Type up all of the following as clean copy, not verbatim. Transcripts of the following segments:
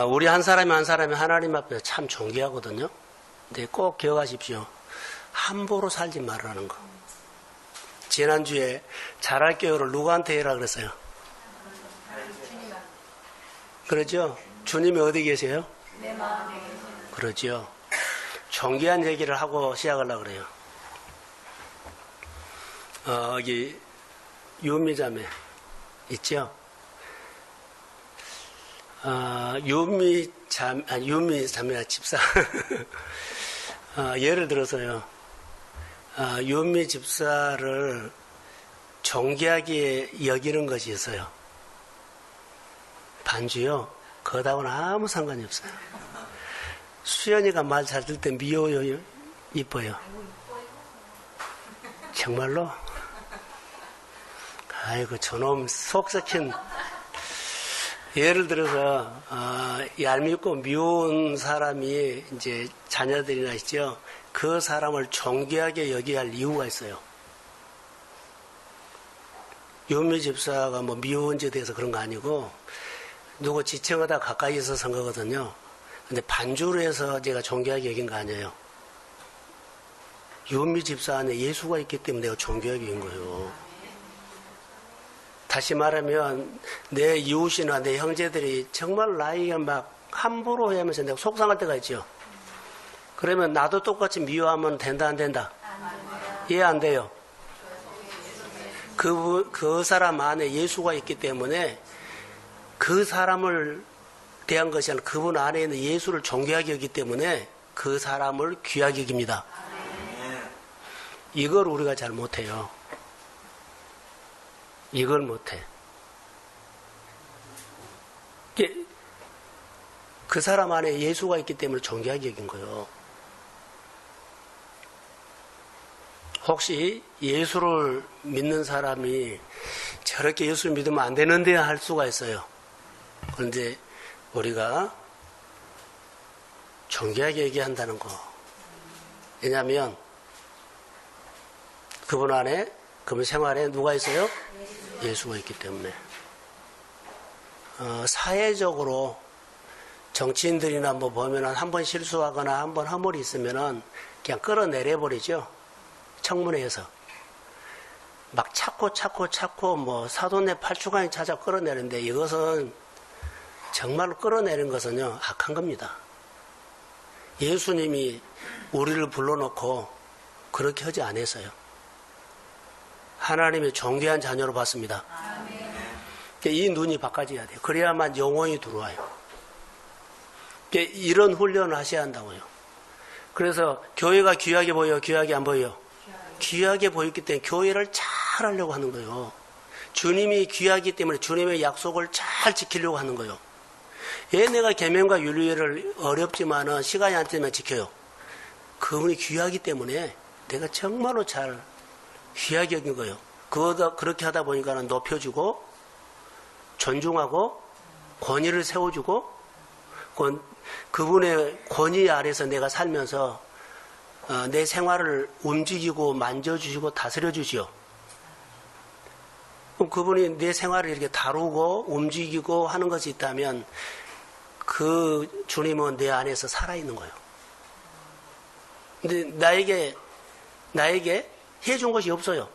우리 한 사람이 한 사람이 하나님 앞에서 참 존귀하거든요. 근데 꼭 기억하십시오. 함부로 살지 말라는 거. 지난주에 잘할게요를 누구한테 해라 그랬어요? 그러죠? 주님이 어디 계세요? 내 마음에 계세요. 그러죠. 존귀한 얘기를 하고 시작하려고 그래요. 여기 유미자매 있죠? 유미자매가 집사. 예를 들어서요. 유미 집사를 존귀하게 여기는 것이 있어요. 반주요. 그거하고는 아무 상관이 없어요. 수연이가 말 잘 들 때 미워요, 이뻐요? 정말로? 아이고, 저놈 속 썩힌. 예를 들어서, 얄밉고 미운 사람이 이제 자녀들이나 있죠. 그 사람을 존귀하게 여겨야 할 이유가 있어요. 유미 집사가 뭐 미운 짓에 대해서 그런 거 아니고, 누구 지청하다 가까이 있어서 한 거거든요. 근데 반주로 해서 제가 존귀하게 여긴 거 아니에요. 유미 집사 안에 예수가 있기 때문에 내가 존귀하게 여긴 거예요. 다시 말하면 내 이웃이나 내 형제들이 정말 나이가 막 함부로 하면서 내가 속상할 때가 있죠. 그러면 나도 똑같이 미워하면 된다 안 된다? 이해 안 돼요. 그 사람 안에 예수가 있기 때문에 그 사람을 대한 것이 아니라 그분 안에 있는 예수를 존귀하게 여기기 때문에 그 사람을 귀하게 여깁니다. 이걸 우리가 잘 못해요. 이걸 못해. 그 사람 안에 예수가 있기 때문에 존귀하게 여긴 거예요. 혹시 예수를 믿는 사람이 저렇게 예수를 믿으면 안 되는데 할 수가 있어요. 그런데 우리가 존귀하게 얘기한다는 거. 왜냐하면 그분 안에, 그분 생활에 누가 있어요? 예수가 있기 때문에. 사회적으로 정치인들이나 뭐 보면은 한 번 실수하거나 한 번 허물이 있으면은 그냥 끌어내려버리죠. 청문회에서. 막 찾고 뭐 사돈의 팔주간이 찾아 끌어내는데 이것은 정말로 끌어내는 것은요, 악한 겁니다. 예수님이 우리를 불러놓고 그렇게 하지 않았어요. 하나님의 존귀한 자녀로 봤습니다. 이 눈이 바꿔져야 돼요. 그래야만 영혼이 들어와요. 이런 훈련을 하셔야 한다고요. 그래서 교회가 귀하게 보여요? 귀하게 안 보여요? 귀하게 보였기 때문에 교회를 잘 하려고 하는 거예요. 주님이 귀하기 때문에 주님의 약속을 잘 지키려고 하는 거예요. 왜 내가 계명과 윤리를 어렵지만은 시간이 안 되면 지켜요? 그분이 귀하기 때문에 내가 정말로 잘 귀하게 여긴 거예요. 그렇게 하다 보니까는 높여주고 존중하고 권위를 세워주고 그분의 권위 아래서 내가 살면서 내 생활을 움직이고 만져주시고 다스려주시오. 그럼 그분이 내 생활을 이렇게 다루고 움직이고 하는 것이 있다면 그 주님은 내 안에서 살아있는 거예요. 근데 나에게 해준 것이 없어요.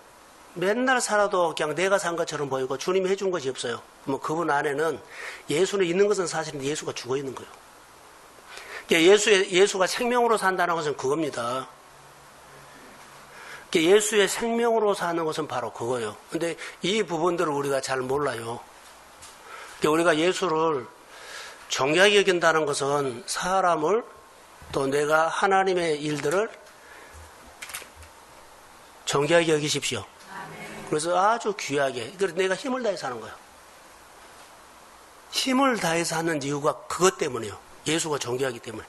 맨날 살아도 그냥 내가 산 것처럼 보이고 주님이 해준 것이 없어요. 그러면 그분 안에는 예수는 있는 것은 사실은 예수가 죽어 있는 거예요. 예수가 생명으로 산다는 것은 그겁니다. 예수의 생명으로 사는 것은 바로 그거예요. 근데 이 부분들을 우리가 잘 몰라요. 우리가 예수를 존귀하게 여긴다는 것은 사람을 또 내가 하나님의 일들을 존귀하게 여기십시오. 그래서 아주 귀하게. 그래서 내가 힘을 다해서 하는 거예요. 힘을 다해서 하는 이유가 그것 때문이에요. 예수가 존귀하기 때문에.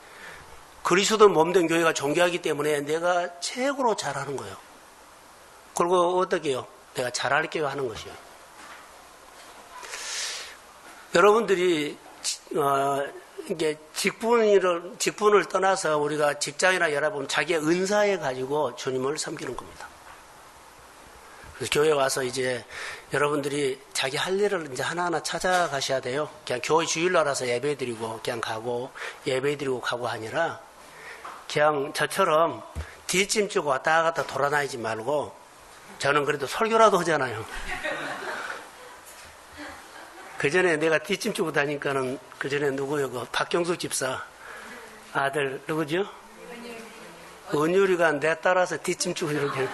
그리스도 몸된 교회가 존귀하기 때문에 내가 최고로 잘하는 거예요. 그리고 어떻게 해요? 내가 잘할게요 하는 것이에요. 여러분들이 이게 직분을 떠나서 우리가 직장이나 여러분 자기의 은사에 가지고 주님을 섬기는 겁니다. 그래서 교회 와서 이제 여러분들이 자기 할 일을 이제 하나하나 찾아가셔야 돼요. 그냥 교회 주일날 와서 예배 드리고 그냥 가고 예배 드리고 가고 아니라 그냥 저처럼 뒷짐 지고 왔다 갔다 돌아다니지 말고 저는 그래도 설교라도 하잖아요. 그 전에 내가 뒷짐 지고 다니까는 그 전에 누구요? 그 박경숙 집사 아들 누구죠? 은율이가 내 따라서 뒷짐 지고 이렇게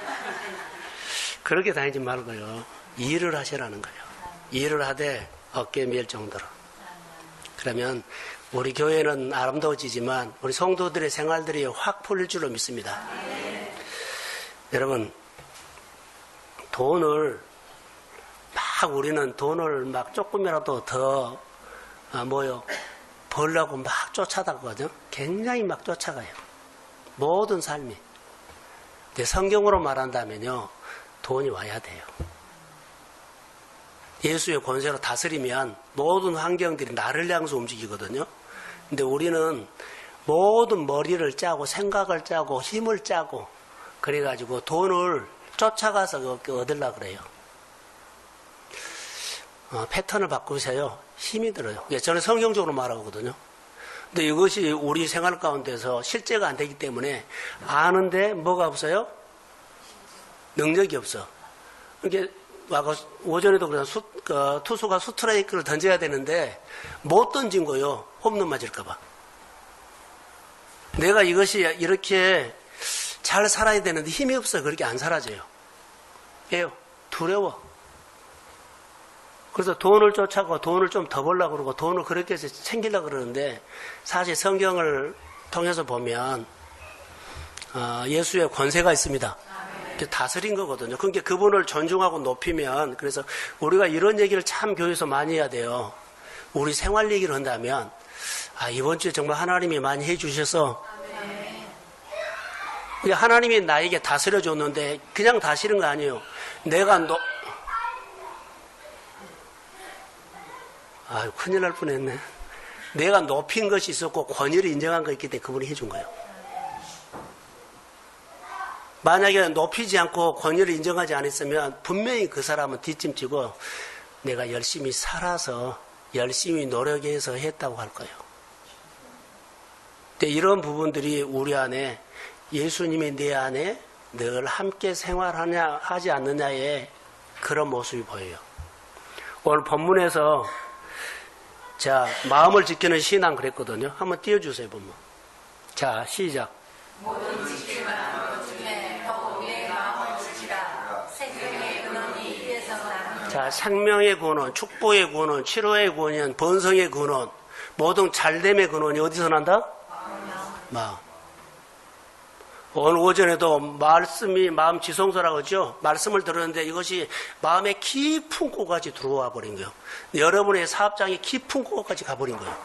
그렇게 다니지 말고요. 일을 하시라는 거예요. 일을 하되 어깨에 밀 정도로. 그러면 우리 교회는 아름다워지지만 우리 성도들의 생활들이 확 풀릴 줄로 믿습니다. 여러분, 돈을 막 우리는 돈을 막 조금이라도 더 벌려고 막 쫓아다거든요. 굉장히 막 쫓아가요. 모든 삶이. 근데 성경으로 말한다면요. 돈이 와야 돼요. 예수의 권세로 다스리면 모든 환경들이 나를 향해서 움직이거든요. 근데 우리는 모든 머리를 짜고 생각을 짜고 힘을 짜고 그래가지고 돈을 쫓아가서 얻으려고 그래요. 패턴을 바꾸세요. 힘이 들어요. 저는 성경적으로 말하거든요. 근데 이것이 우리 생활 가운데서 실제가 안 되기 때문에 아는데 뭐가 없어요? 능력이 없어. 이게 오전에도 그냥 투수가 스트라이크를 던져야 되는데 못 던진 거요. 홈런 맞을까봐. 내가 이것이 이렇게 잘 살아야 되는데 힘이 없어. 그렇게 안 사라져요. 왜요? 두려워. 그래서 돈을 쫓아가고 돈을 좀 더 벌려고 그러고 돈을 그렇게 해서 챙기려고 그러는데 사실 성경을 통해서 보면 예수의 권세가 있습니다. 다스린 거거든요. 그러니까 그분을 존중하고 높이면 그래서 우리가 이런 얘기를 참 교회에서 많이 해야 돼요. 우리 생활 얘기를 한다면 이번 주에 정말 하나님이 많이 해주셔서 하나님이 나에게 다스려 줬는데 그냥 다스린 거 아니에요. 큰일 날 뻔했네. 내가 높인 것이 있었고 권위를 인정한 거 있기 때문에 그분이 해준 거예요. 만약에 높이지 않고 권위를 인정하지 않았으면 분명히 그 사람은 뒷짐지고 내가 열심히 살아서 열심히 노력해서 했다고 할 거예요. 근데 이런 부분들이 우리 안에 예수님이 내 안에 늘 함께 생활하냐 하지 않느냐의 그런 모습이 보여요. 오늘 본문에서 마음을 지키는 신앙 그랬거든요. 한번 띄워주세요. 본문. 자, 시작. 모든 지킬 만한 것 중에 더욱 내 마음을 지키라. 생명의 근원이 입에서 나는. 자, 생명의 근원, 축복의 근원, 치료의 근원, 번성의 근원, 모든 잘됨의 근원이 어디서 난다? 마음. 오늘 오전에도 말씀이 마음 지성소라고 하죠. 말씀을 들었는데 이것이 마음에 깊은 곳까지 들어와 버린 거예요. 여러분의 사업장이 깊은 곳까지 가버린 거예요.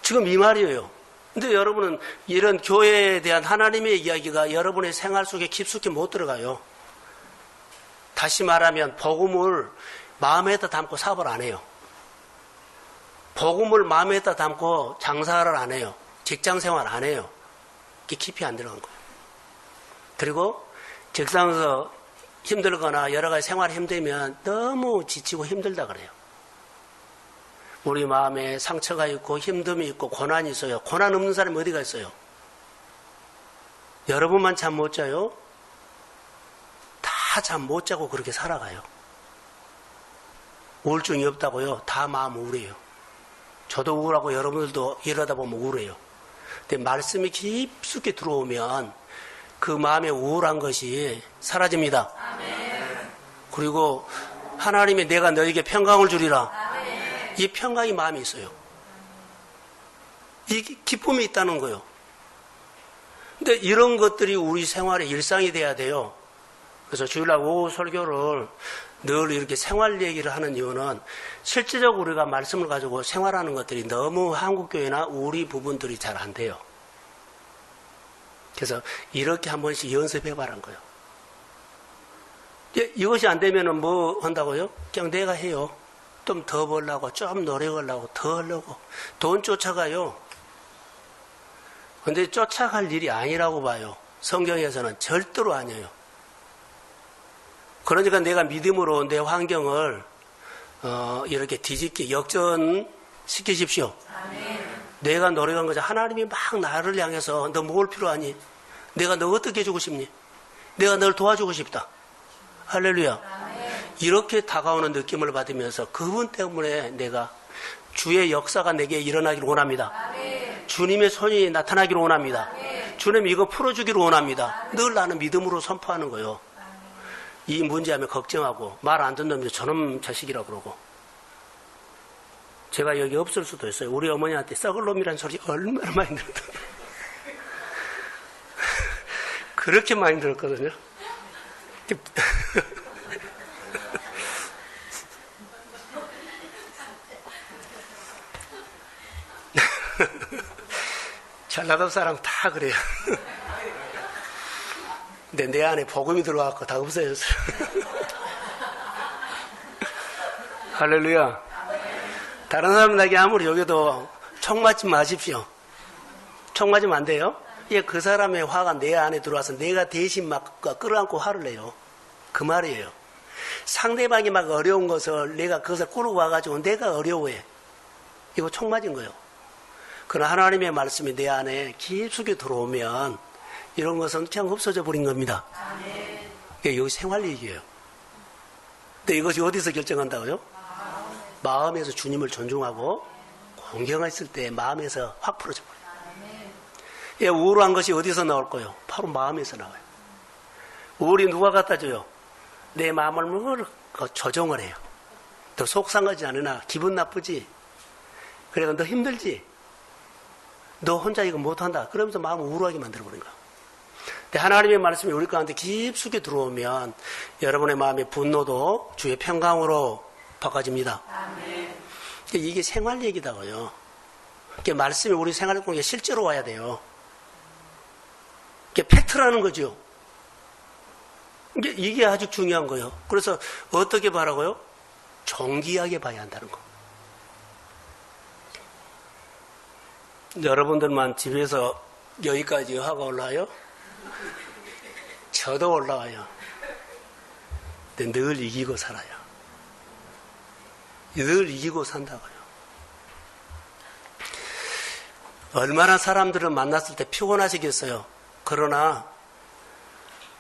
지금 이 말이에요. 근데 여러분은 이런 교회에 대한 하나님의 이야기가 여러분의 생활 속에 깊숙이 못 들어가요. 다시 말하면 복음을 마음에다 담고 사업을 안 해요. 복음을 마음에다 담고 장사를 안 해요. 직장 생활 안 해요. 이게 깊이 안 들어간 거예요. 그리고 직장에서 힘들거나 여러 가지 생활이 힘들면 너무 지치고 힘들다 그래요. 우리 마음에 상처가 있고 힘듦이 있고 고난이 있어요. 고난 없는 사람이 어디가 있어요? 여러분만 잠 못 자요? 다 잠 못 자고 그렇게 살아가요. 우울증이 없다고요? 다 마음 우울해요. 저도 우울하고 여러분들도 이러다 보면 우울해요. 근데 말씀이 깊숙이 들어오면 그 마음의 우울한 것이 사라집니다. 아멘. 그리고 하나님이 내가 너에게 평강을 주리라. 아멘. 이 평강이 마음에 있어요. 이 기쁨이 있다는 거예요. 근데 이런 것들이 우리 생활의 일상이 돼야 돼요. 그래서 주일날 오후 설교를 늘 이렇게 생활 얘기를 하는 이유는 실제적으로 우리가 말씀을 가지고 생활하는 것들이 너무 한국교회나 우리 부분들이 잘 안 돼요. 그래서 이렇게 한 번씩 연습해봐라는 거예요. 이것이 안 되면 뭐 한다고요? 그냥 내가 해요. 좀 더 벌려고, 좀 노력을 하고, 더 하려고. 돈 쫓아가요. 근데 쫓아갈 일이 아니라고 봐요. 성경에서는 절대로 아니에요. 그러니까 내가 믿음으로 내 환경을 이렇게 뒤집게 역전시키십시오. 내가 노력한 거죠. 하나님이 막 나를 향해서 너 뭘 필요하니? 내가 너 어떻게 해주고 싶니? 내가 널 도와주고 싶다. 할렐루야. 이렇게 다가오는 느낌을 받으면서 그분 때문에 내가 주의 역사가 내게 일어나기를 원합니다. 주님의 손이 나타나기를 원합니다. 주님 이거 풀어주기를 원합니다. 늘 나는 믿음으로 선포하는 거예요. 이 문제하면 걱정하고 말 안 듣는 놈이 저놈 자식이라고 그러고. 제가 여기 없을 수도 있어요. 우리 어머니한테 썩을 놈이라는 소리 얼마나 많이 들었다. 그렇게 많이 들었거든요. 전라도 사람 다 그래요. 근데 내 안에 복음이 들어와서 다 없어졌어요. 할렐루야. 다른 사람들에게 아무리 여겨도 총 맞지 마십시오. 총 맞으면 안 돼요. 예, 그 사람의 화가 내 안에 들어와서 내가 대신 막 끌어안고 화를 내요. 그 말이에요. 상대방이 막 어려운 것을 내가 그것을 끌고 와가지고 내가 어려워해. 이거 총 맞은 거예요. 그러나 하나님의 말씀이 내 안에 깊숙이 들어오면 이런 것은 그냥 없어져 버린 겁니다. 여기 생활 얘기예요. 근데 이것이 어디서 결정한다고요? 마음에서 주님을 존중하고 공경했을 때 마음에서 확 풀어져 버려요. 예, 우울한 것이 어디서 나올 거예요? 바로 마음에서 나와요. 우울이 누가 갖다 줘요? 내 마음을 조정을 해요. 너 속상하지 않으나 기분 나쁘지? 그래, 너 힘들지? 너 혼자 이거 못한다. 그러면서 마음을 우울하게 만들어버린 거야. 근데 하나님의 말씀이 우리 가운데 깊숙이 들어오면 여러분의 마음의 분노도 주의 평강으로 바꿔집니다. 이게 생활 얘기다고요. 이게 말씀이 우리 생활 공에 실제로 와야 돼요. 이게 팩트라는 거죠. 이게 아주 중요한 거예요. 그래서 어떻게 바라고요? 정기하게 봐야 한다는 거. 여러분들만 집에서 여기까지 화가 올라와요? 저도 올라와요. 근데 늘 이기고 살아요. 늘 이기고 산다고요. 얼마나 사람들을 만났을 때 피곤하시겠어요. 그러나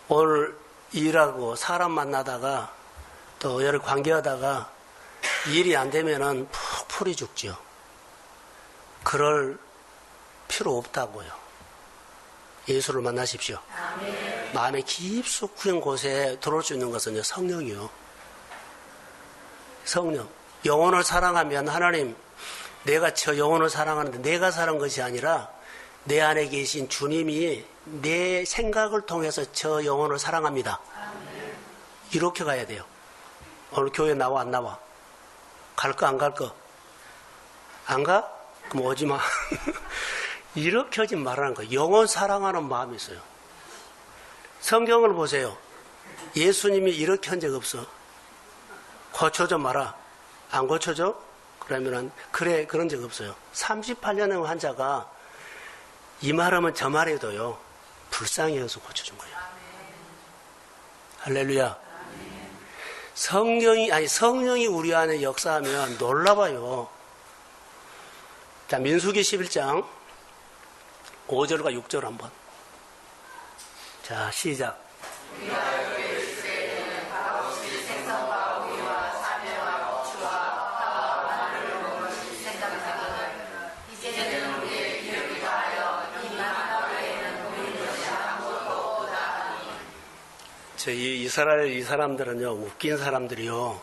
오늘 일하고 사람 만나다가 또 여러 관계하다가 일이 안 되면은 푹 풀이 죽죠. 그럴 필요 없다고요. 예수를 만나십시오. 아멘. 마음의 깊숙한 곳에 들어올 수 있는 것은 성령이요. 성령. 영혼을 사랑하면 하나님, 내가 저 영혼을 사랑하는데 내가 사랑한 것이 아니라 내 안에 계신 주님이 내 생각을 통해서 저 영혼을 사랑합니다. 아멘. 이렇게 가야 돼요. 오늘 교회 나와 안 나와? 갈 거 안 갈 거? 안 가? 그럼 오지 마. 이렇게 하지 말라는 거예요. 영혼 사랑하는 마음이 있어요. 성경을 보세요. 예수님이 이렇게 한 적 없어. 고쳐줘 마라. 안 고쳐줘? 그러면은 그래, 그런 적 없어요. 38년의 환자가 이 말하면 저 말해도요, 불쌍해서 고쳐준 거예요. 할렐루야. 성령이 우리 안에 역사하면 놀라워요. 자, 민수기 11장 5절과 6절 한번. 자, 시작. 이 사람들은요, 웃긴 사람들이요,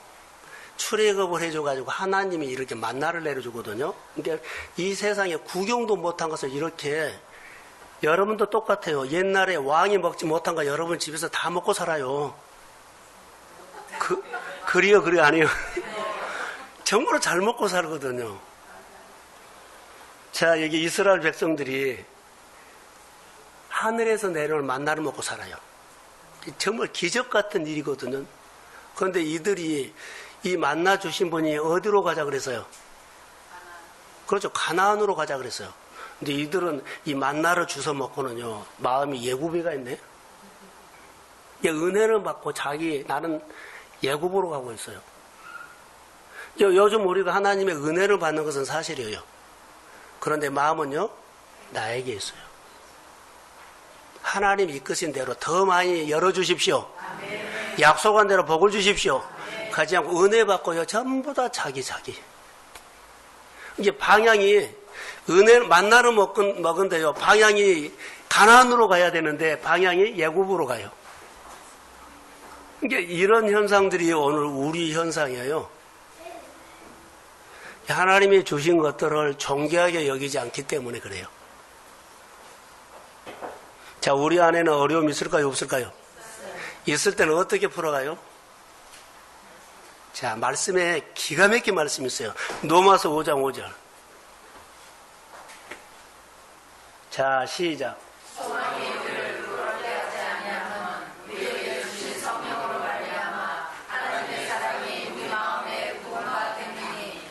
출애굽을 해줘가지고 하나님이 이렇게 만나를 내려주거든요. 그러니까 이 세상에 구경도 못한 것을 이렇게, 여러분도 똑같아요. 옛날에 왕이 먹지 못한 거 여러분 집에서 다 먹고 살아요. 그래요, 아니에요. 정말로 잘 먹고 살거든요. 자, 여기 이스라엘 백성들이 하늘에서 내려올 만나를 먹고 살아요. 정말 기적 같은 일이거든요. 그런데 이들이 이 만나 주신 분이 어디로 가자 그랬어요? 그렇죠. 가나안으로 가자 그랬어요. 근데 이들은 이 만나를 주워 먹고는요, 마음이 예구비가 있네. 이게 은혜를 받고 나는 예굽으로 가고 있어요. 요즘 우리가 하나님의 은혜를 받는 것은 사실이에요. 그런데 마음은요, 나에게 있어요. 하나님 이끄신 대로 더 많이 열어주십시오. 약속한 대로 복을 주십시오. 가지 않고 은혜 받고요, 전부 다 자기. 이게 방향이, 은혜를 만나러 먹은데요, 방향이 가나안으로 가야 되는데, 방향이 예굽으로 가요. 이게 이런 현상들이 오늘 우리 현상이에요. 하나님이 주신 것들을 존귀하게 여기지 않기 때문에 그래요. 자, 우리 안에는 어려움이 있을까요, 없을까요? 있을 때는 어떻게 풀어가요? 자, 말씀에 기가 막힌 말씀이 있어요. 로마서 5장 5절. 자, 시작.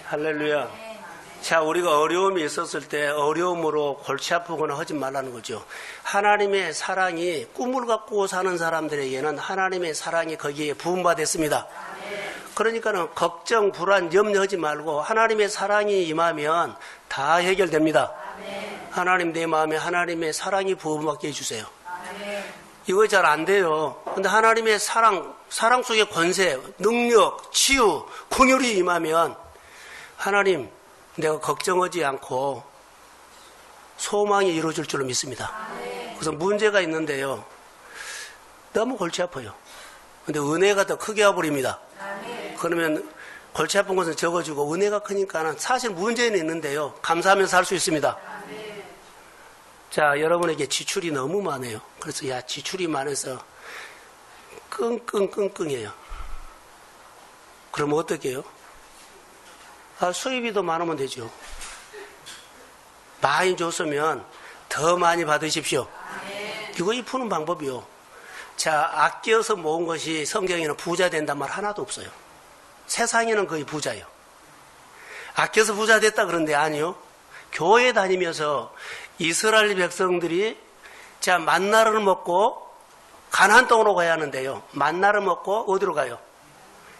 할렐루야. 자, 우리가 어려움이 있었을 때 어려움으로 골치 아프거나 하지 말라는 거죠. 하나님의 사랑이, 꿈을 갖고 사는 사람들에게는 하나님의 사랑이 거기에 부음받았습니다. 그러니까는 걱정, 불안, 염려하지 말고 하나님의 사랑이 임하면 다 해결됩니다. 하나님, 내 마음에 하나님의 사랑이 부음받게 해주세요. 이거 잘 안 돼요. 근데 하나님의 사랑 속의 권세, 능력, 치유, 긍휼이 임하면 하나님, 내가 걱정하지 않고 소망이 이루어질 줄로 믿습니다. 그래서 문제가 있는데요, 너무 골치 아파요. 근데 은혜가 더 크게 와버립니다. 그러면 골치 아픈 것은 적어지고 은혜가 크니까는 사실 문제는 있는데요, 감사하면서 살 수 있습니다. 자, 여러분에게 지출이 너무 많아요. 그래서 지출이 많아서 끙끙해요. 그러면 어떻게 해요? 수입이 더 많으면 되죠. 많이 줬으면 더 많이 받으십시오. 이거 푸는 방법이요. 자, 아껴서 모은 것이 성경에는 부자 된단 말 하나도 없어요. 세상에는 거의 부자예요. 아껴서 부자 됐다 그런데 아니요. 교회 다니면서 이스라엘 백성들이 자, 만나를 먹고 가나안 땅으로 가야 하는데요, 만나를 먹고 어디로 가요?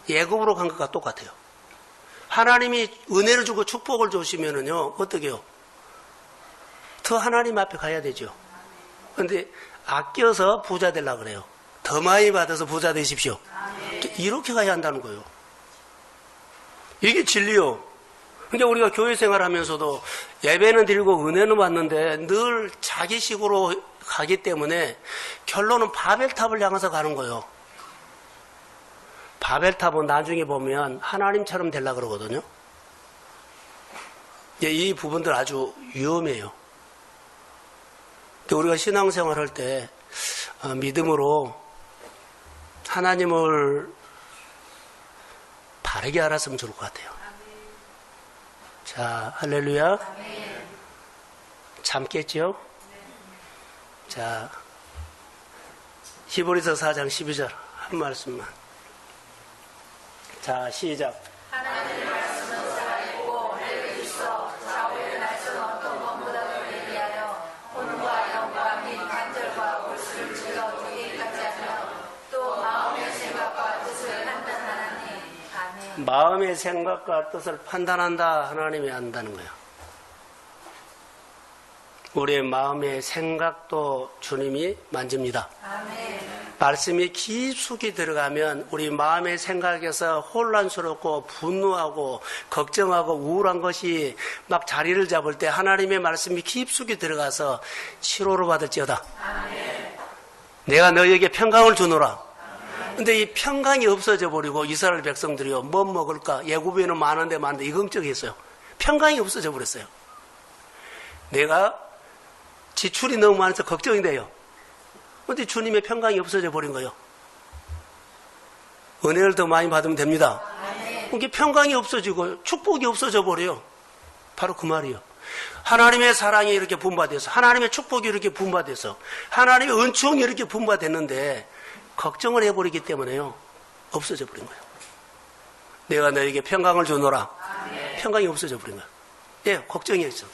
예굽으로 간 것과 똑같아요. 하나님이 은혜를 주고 축복을 주시면은요, 어떻게 해요? 더 하나님 앞에 가야 되죠. 그런데 아껴서 부자 되려고 그래요. 더 많이 받아서 부자 되십시오. 이렇게 가야 한다는 거예요. 이게 진리요. 근데 우리가 교회 생활하면서도 예배는 드리고 은혜는 받는데 늘 자기식으로 가기 때문에 결론은 바벨탑을 향해서 가는 거예요. 바벨탑은 나중에 보면 하나님처럼 되려고 그러거든요. 이 부분들 아주 위험해요. 우리가 신앙생활 할 때 믿음으로 하나님을 바르게 알았으면 좋을 것 같아요. 자, 할렐루야. 참겠죠? 자, 히브리서 4장 12절 한 말씀만. 자, 시작. 하나님의 말씀은 살아있고 헬을 있어 좌우에 날 수는 어떤 것보다도 예리하여 혼과 영과 및 간절과 골수를 찔러 두기 같지 않으며 또 마음의 생각과 뜻을 판단하나니. 아멘. 마음의 생각과 뜻을 판단한다, 하나님이 안다는 거예요. 우리의 마음의 생각도 주님이 만집니다. 아멘. 말씀이 깊숙이 들어가면 우리 마음의 생각에서 혼란스럽고 분노하고 걱정하고 우울한 것이 막 자리를 잡을 때 하나님의 말씀이 깊숙이 들어가서 치료를 받을지어다. 아멘. 내가 너희에게 평강을 주노라. 근데 이 평강이 없어져 버리고 이스라엘 백성들이요, 뭐 먹을까? 예굽에는 많은데 이 걱정했어요. 평강이 없어져 버렸어요. 내가 지출이 너무 많아서 걱정이 돼요. 근데 주님의 평강이 없어져 버린 거예요. 은혜를 더 많이 받으면 됩니다. 이게 평강이 없어지고 축복이 없어져 버려요. 바로 그 말이에요. 하나님의 사랑이 이렇게 분바돼서, 하나님의 축복이 이렇게 분바돼서, 하나님의 은총이 이렇게 분바됐는데 걱정을 해버리기 때문에요, 없어져 버린 거예요. 내가 너에게 평강을 주노라. 평강이 없어져 버린 거예요. 예, 걱정이 있어.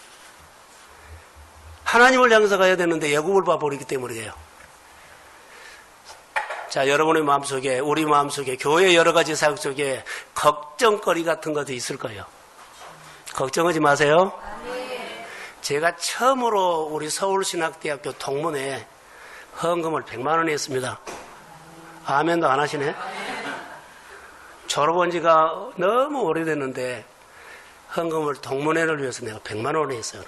하나님을 향해서 가야 되는데 예굽을 봐버리기 때문에 그래요. 자, 여러분의 마음속에, 우리 마음속에, 교회 여러 가지 사역 속에 걱정거리 같은 것도 있을 거예요. 걱정하지 마세요. 제가 처음으로 우리 서울신학대학교 동문회 헌금을 100만 원 했습니다. 아멘도 안 하시네? 졸업한 지가 너무 오래됐는데 헌금을 동문회를 위해서 내가 100만 원을 했어요.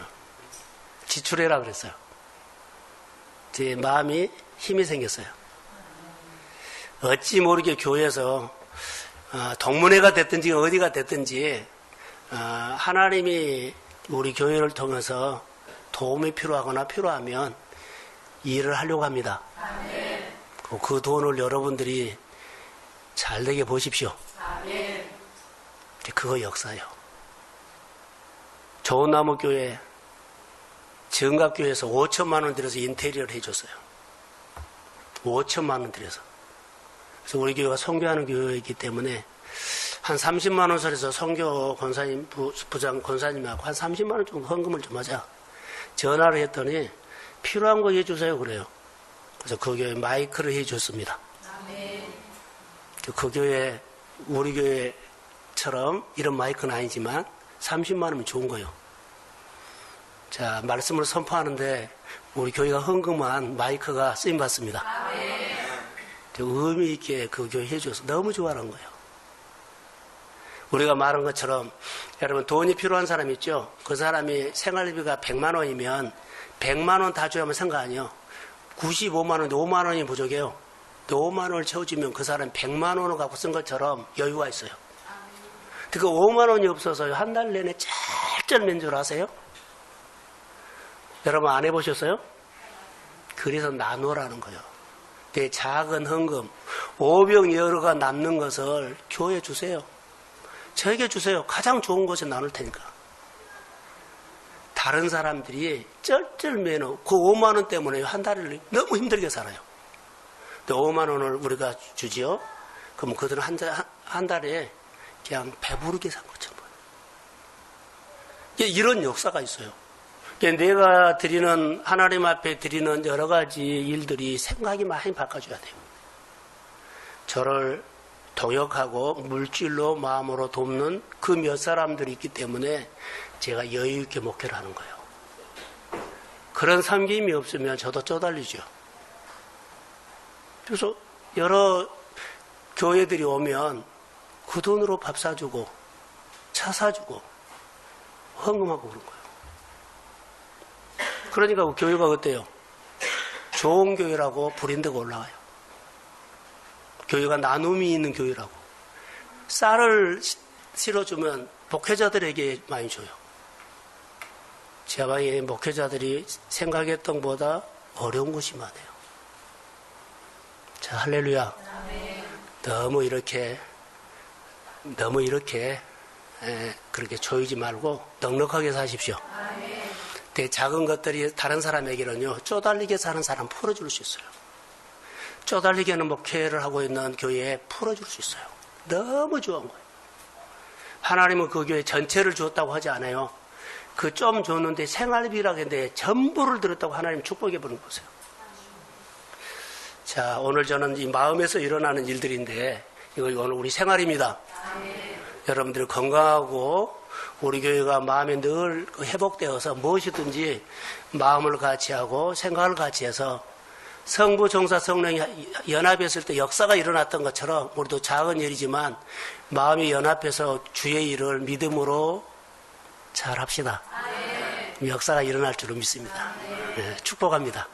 지출해라 그랬어요. 제 마음이 힘이 생겼어요. 어찌 모르게 교회에서 동문회가 됐든지 어디가 됐든지 하나님이 우리 교회를 통해서 도움이 필요하면 일을 하려고 합니다. 그 돈을 여러분들이 잘 되게 보십시오. 그거 역사예요. 좋은나무교회 정갑교회에서 5천만 원 들여서 인테리어를 해줬어요. 5천만 원 들여서. 그래서 우리 교회가 선교하는 교회이기 때문에 한 30만 원 선에서 선교 권사님, 부장 권사님하고 한 30만 원 정도 헌금을 좀 하자. 전화를 했더니 필요한 거 해주세요 그래요. 그래서 그 교회 마이크를 해줬습니다. 그 교회, 우리 교회처럼 이런 마이크는 아니지만 30만 원이면 좋은 거예요. 자, 말씀을 선포하는데 우리 교회가 헌금한 마이크가 쓰임받습니다. 의미 있게 그 교회 해줘서 너무 좋아하는 거예요. 우리가 말한 것처럼 여러분 돈이 필요한 사람 있죠? 그 사람이 생활비가 100만 원이면 100만 원 다 줘야만 생각 아니에요. 95만 원, 5만 원이 부족해요. 5만 원을 채워주면 그 사람 100만 원을 갖고 쓴 것처럼 여유가 있어요. 그 5만 원이 없어서 한 달 내내 쩔쩔맨 줄 아세요? 여러분 안 해보셨어요? 그래서 나누라는 거예요. 내 작은 헌금 5병여러가 남는 것을 교회에 주세요. 저에게 주세요. 가장 좋은 것에 나눌 테니까. 다른 사람들이 쩔쩔매는 그 5만 원 때문에 한 달을 너무 힘들게 살아요. 근데 5만 원을 우리가 주지요. 그럼 그들은 한 달에 그냥 배부르게 산 것처럼. 이런 역사가 있어요. 내가 드리는, 하나님 앞에 드리는 여러 가지 일들이 생각이 많이 바꿔줘야 돼요. 저를 동역하고 물질로 마음으로 돕는 그 몇 사람들이 있기 때문에 제가 여유 있게 목회를 하는 거예요. 그런 섬김이 없으면 저도 쪼달리죠. 그래서 여러 교회들이 오면 그 돈으로 밥 사주고 차 사주고 헌금하고 그런 거예요. 그러니까 그 교회가 어때요? 좋은 교회라고 브랜드가 올라와요. 교회가 나눔이 있는 교회라고. 쌀을 실어주면 목회자들에게 많이 줘요. 제방에 목회자들이 생각했던 것보다 어려운 것이 많아요. 자, 할렐루야. 너무 이렇게 그렇게 조이지 말고 넉넉하게 사십시오. 내 작은 것들이 다른 사람에게는요, 쪼달리게 사는 사람 풀어줄 수 있어요. 쪼달리게 하는 목회를 하고 있는 교회에 풀어줄 수 있어요. 너무 좋은 거예요. 하나님은 그 교회 전체를 주었다고 하지 않아요. 그 좀 줬는데 생활비라고 했는데 전부를 들었다고 하나님 축복해 보는 거 보세요. 자, 오늘 저는 이 마음에서 일어나는 일들인데 이거 오늘 우리 생활입니다. 여러분들이 건강하고 우리 교회가 마음에 늘 회복되어서 무엇이든지 마음을 같이 하고 생각을 같이 해서 성부, 정사, 성령이 연합했을 때 역사가 일어났던 것처럼 우리도 작은 일이지만 마음이 연합해서 주의 일을 믿음으로 잘 합시다. 역사가 일어날 줄을 믿습니다. 네, 축복합니다.